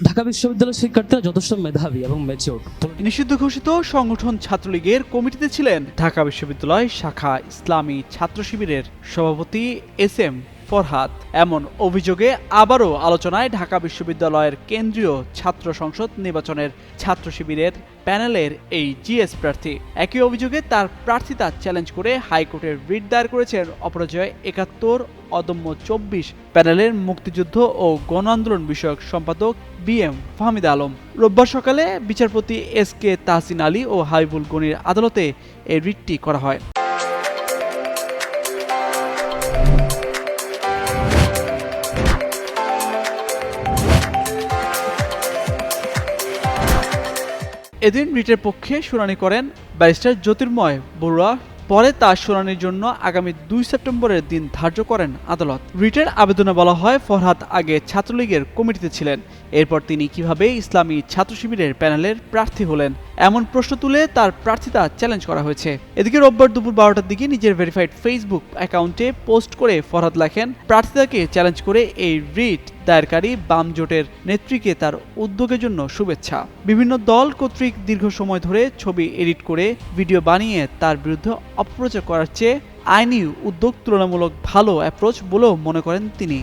ঢাকা বিশ্ববিদ্যালয়ের শিক্ষার্থীরা যথেষ্ট মেধাবী এবং ম্যাচিওর। নিষিদ্ধ ঘোষিত সংগঠন ছাত্রলীগের কমিটিতে ছিলেন ঢাকা বিশ্ববিদ্যালয় শাখা ইসলামী ছাত্র শিবিরের সভাপতি SM ফরহাদ। এমন অভিযোগে আবারও আলোচনায় ঢাকা বিশ্ববিদ্যালয়ের কেন্দ্রীয় ছাত্র সংসদ নির্বাচনের ছাত্র শিবিরের প্যানেলের এই GS প্রার্থী। একই অভিযোগে তার প্রার্থিতা চ্যালেঞ্জ করে হাইকোর্টের রিট দায়ের করেছেন অপরাজয় ৭১, অদম্য ২৪ প্যানেলের মুক্তিযুদ্ধ ও গণ আন্দোলন বিষয়ক সম্পাদক BM ফাহমিদা আলম। রোববার সকালে বিচারপতি SK তাহসিন আলী ও হাবিবুল গনির আদালতে এই রিটটি করা হয়। এদিন রিটের পক্ষে শুনানি করেন ব্যারিস্টার জ্যোতির্ময় বড়ুয়া। পরে তার শুনানির জন্য আগামী ২ সেপ্টেম্বরের দিন ধার্য করেন আদালত। রিটের আবেদনে বলা হয়, ফরহাদ আগে ছাত্রলীগের কমিটিতে ছিলেন, এরপর তিনি কিভাবে ইসলামী ছাত্র শিবিরের প্যানেলের প্রার্থী হলেন এমন প্রশ্ন তুলে তার প্রার্থিতা চ্যালেঞ্জ করা হয়েছে। এদিকে রোববার দুপুর ১২টার দিকে নিজের ভেরিফাইড ফেসবুক অ্যাকাউন্টে পোস্ট করে ফরহাদ লেখেন, প্রার্থিতাকে চ্যালেঞ্জ করে এই রিট দায়েরকারী বাম জোটের নেত্রীকে তার উদ্যোগের জন্য শুভেচ্ছা। বিভিন্ন দল কর্তৃক দীর্ঘ সময় ধরে ছবি এডিট করে ভিডিও বানিয়ে তার বিরুদ্ধে অপপ্রচার করার চেয়ে আইনি উদ্যোগ তুলনামূলক ভালো অ্যাপ্রোচ বলেও মনে করেন তিনি।